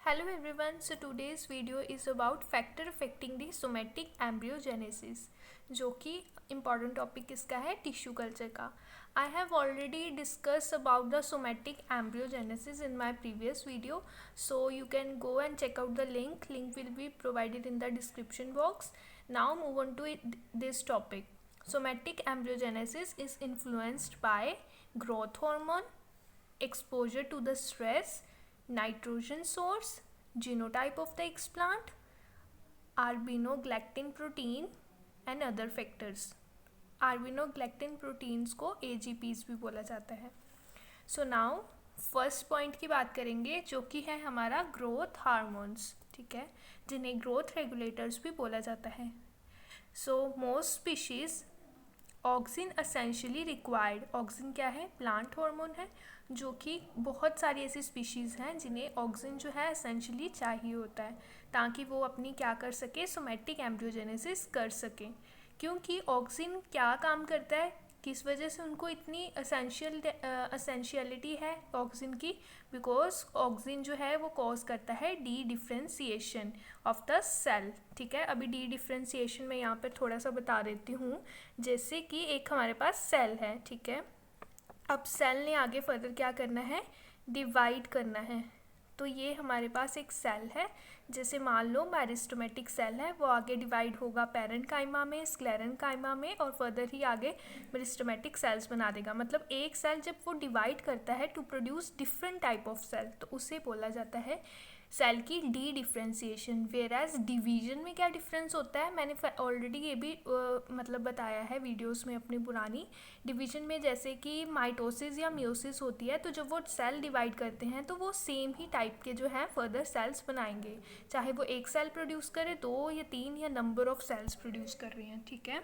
Hello everyone, so today's video is about factor affecting the somatic embryogenesis जो कि important topic इसका है tissue culture का. I have already discussed about the somatic embryogenesis in my previous video, so you can go and check out the link will be provided in the description box. Now move on to this topic. Somatic embryogenesis is influenced by growth hormone, exposure to the stress, nitrogen source, genotype of the explant, albinogalactin protein and other factors. albinogalactin proteins को AGPs भी बोला जाता है. So now first point की बात करेंगे जो कि है हमारा ग्रोथ हार्मोन्स, ठीक है, जिन्हें ग्रोथ रेगुलेटर्स भी बोला जाता है. So most species auxin essentially required. Auxin क्या है? प्लांट हार्मोन है, जो कि बहुत सारी ऐसी स्पीशीज़ हैं जिन्हें ऑक्सिन जो है असेंशियली चाहिए होता है ताकि वो अपनी क्या कर सके, सोमैटिक एम्ब्रियोजेनेसिस कर सके. क्योंकि ऑक्सिन क्या काम करता है, किस वजह से उनको इतनी असेंशियलिटी है ऑक्सिन की? बिकॉज ऑक्सिन जो है वो कॉज करता है dedifferentiation of the cell. ठीक है, अभी डी डिफ्रेंसिएशन मैं यहाँ पर थोड़ा सा बता देती हूँ. जैसे कि एक हमारे पास सेल है, ठीक है, अब सेल ने आगे फर्दर क्या करना है, डिवाइड करना है. तो ये हमारे पास एक सेल है, जैसे मान लो मेरिस्टेमेटिक सेल है, वो आगे डिवाइड होगा पैरेन्काइमा में, स्क्लेरेन्काइमा में, और फर्दर ही आगे मेरिस्टेमेटिक सेल्स बना देगा. मतलब एक सेल जब वो डिवाइड करता है to produce different type of cell, तो उसे बोला जाता है सेल की dedifferentiation. Whereas division में क्या डिफरेंस होता है, मैंने ऑलरेडी ये भी मतलब बताया है वीडियोस में अपनी पुरानी. डिवीजन में जैसे कि माइटोसिस या मियोसिस होती है, तो जब वो सेल डिवाइड करते हैं तो वो सेम ही टाइप के जो हैं फर्दर सेल्स बनाएंगे, चाहे वो एक सेल प्रोड्यूस करे, 2 या 3 या नंबर ऑफ सेल्स प्रोड्यूस कर रही हैं. ठीक है,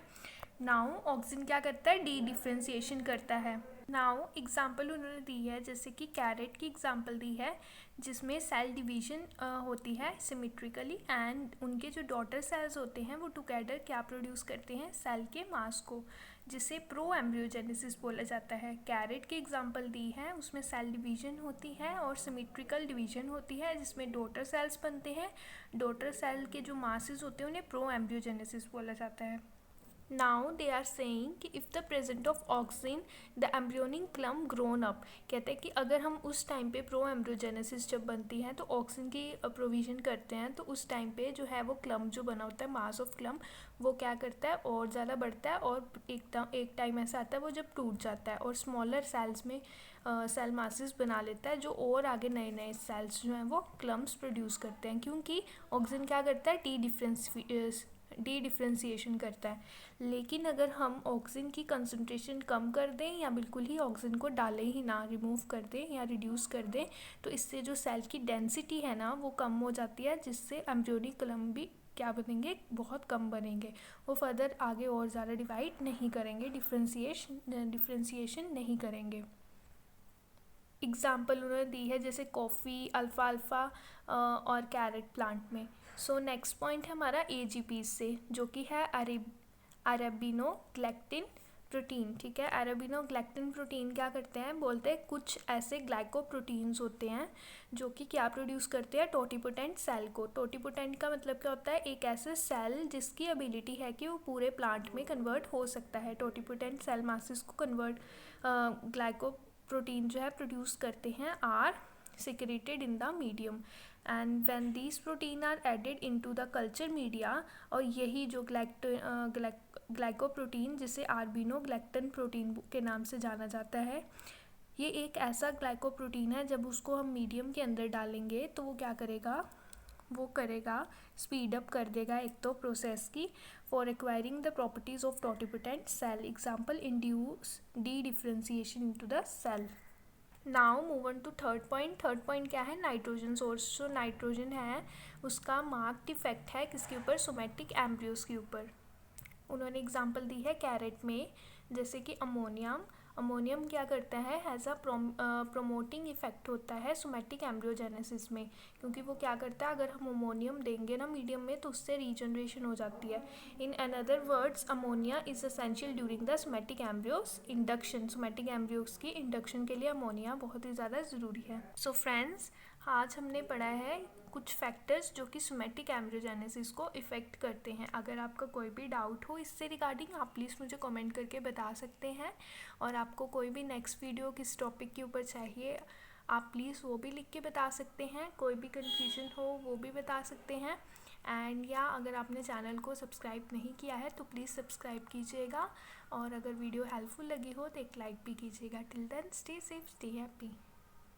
नाउ ऑक्सिन क्या करता है, डी डिफ्रेंसिएशन करता है. नाउ एग्जाम्पल उन्होंने दी है, जैसे कि कैरेट की एग्जाम्पल दी है जिसमें सेल डिवीजन होती है सिमेट्रिकली, एंड उनके जो डॉटर सेल्स होते हैं वो टुगेदर क्या प्रोड्यूस करते हैं, सेल के मास को, जिसे प्रो एम्ब्रियोजेनेसिस बोला जाता है. कैरेट की एग्जाम्पल दी है, उसमें सेल डिवीजन होती है और सिमेट्रिकल डिवीजन होती है जिसमें डॉटर सेल्स बनते हैं. डॉटर सेल के जो मासेस होते हैं उन्हें प्रो एम्ब्रियोजेनेसिस बोला जाता है. नाउ दे आर सेइंग कि if the present of auxin the embryonic क्लम grown up. कहते हैं कि अगर हम उस टाइम पे प्रो एम्ब्रियोजेनेसिस जब बनती है तो ऑक्सिन की प्रोविज़न करते हैं, तो उस टाइम पे जो है वो क्लम जो बना होता है, मास ऑफ क्लम, वो क्या करता है, और ज़्यादा बढ़ता है, और एक टाइम ऐसा आता है वो जब टूट जाता है और स्मॉलर सेल्स में सेल मासेस बना लेता है, जो और आगे नए नए सेल्स जो हैं वो क्लम्स प्रोड्यूस करते हैं. क्योंकि ऑक्सिन क्या करता है, डी डिफ्रेंसिएशन करता है. लेकिन अगर हम ऑक्सिन की कंसंट्रेशन कम कर दें या बिल्कुल ही ऑक्सिन को डालें ही ना, रिमूव कर दें या रिड्यूस कर दें, तो इससे जो सेल की डेंसिटी है ना वो कम हो जाती है, जिससे एम्ब्रियोनिक क्लम भी क्या बनेंगे, बहुत कम बनेंगे. वो फर्दर आगे और ज़्यादा डिवाइड नहीं करेंगे, डिफ्रेंसिएशन नहीं करेंगे. एग्जाम्पल उन्होंने दी है जैसे कॉफ़ी, अल्फ़ा और कैरेट प्लांट में. सो नेक्स्ट पॉइंट है हमारा AGP से, जो कि है अरेबिनोग्लैक्टिन प्रोटीन. ठीक है, अरेबिनोग्लैक्टिन प्रोटीन क्या करते हैं, बोलते हैं कुछ ऐसे ग्लाइकोप्रोटीन्स होते हैं जो कि क्या प्रोड्यूस करते हैं, टोटिपोटेंट सेल को. टोटिपोटेंट का मतलब क्या होता है, एक ऐसे सेल जिसकी एबिलिटी है कि वो पूरे प्लांट में कन्वर्ट हो सकता है. टोटिपोटेंट सेल मासेस को कन्वर्ट ग्लाइकोप्रोटीन जो है प्रोड्यूस करते हैं, are secreted in the medium, and when these protein are added into the culture media, और यही जो ग्लाइकोप्रोटीन जिसे आर्बिनोग्लैक्टिन प्रोटीन के नाम से जाना जाता है, ये एक ऐसा ग्लाइकोप्रोटीन है, जब उसको हम मीडियम के अंदर डालेंगे तो वो क्या करेगा, वो करेगा स्पीड अप कर देगा एक तो प्रोसेस की, for acquiring the properties of totipotent cell. Example induce dedifferentiation into the cell. Now move on to third point. Third point क्या है, नाइट्रोजन सोर्स. जो नाइट्रोजन है उसका मार्क्ड इफेक्ट है किसके ऊपर, सोमैटिक एम्ब्रियोज के ऊपर. उन्होंने एग्जांपल दी है कैरेट में, जैसे कि अमोनियम क्या करता है, हैज़ अ प्रोमोटिंग इफेक्ट होता है सोमैटिक एम्ब्रियोजेनेसिस में. क्योंकि वो क्या करता है, अगर हम अमोनियम देंगे ना मीडियम में, तो उससे रीजनरेशन हो जाती है. In another words, ammonia is essential during the somatic embryos induction. Somatic embryos की इंडक्शन के लिए अमोनिया बहुत ही ज़्यादा ज़रूरी है. सो फ्रेंड्स, आज हमने पढ़ा है कुछ फैक्टर्स जो कि सोमैटिक एम्ब्रियोजेनेसिस को इफ़ेक्ट करते हैं। अगर आपका कोई भी डाउट हो इससे रिगार्डिंग आप प्लीज़ मुझे कमेंट करके बता सकते हैं, और आपको कोई भी नेक्स्ट वीडियो किस टॉपिक के ऊपर चाहिए आप प्लीज़ वो भी लिख के बता सकते हैं। कोई भी कन्फ्यूजन हो वो भी बता सकते हैं। एंड या अगर आपने चैनल को सब्सक्राइब नहीं किया है तो प्लीज़ सब्सक्राइब कीजिएगा, और अगर वीडियो हेल्पफुल लगी हो तो एक लाइक भी कीजिएगा। Till then stay safe, stay happy.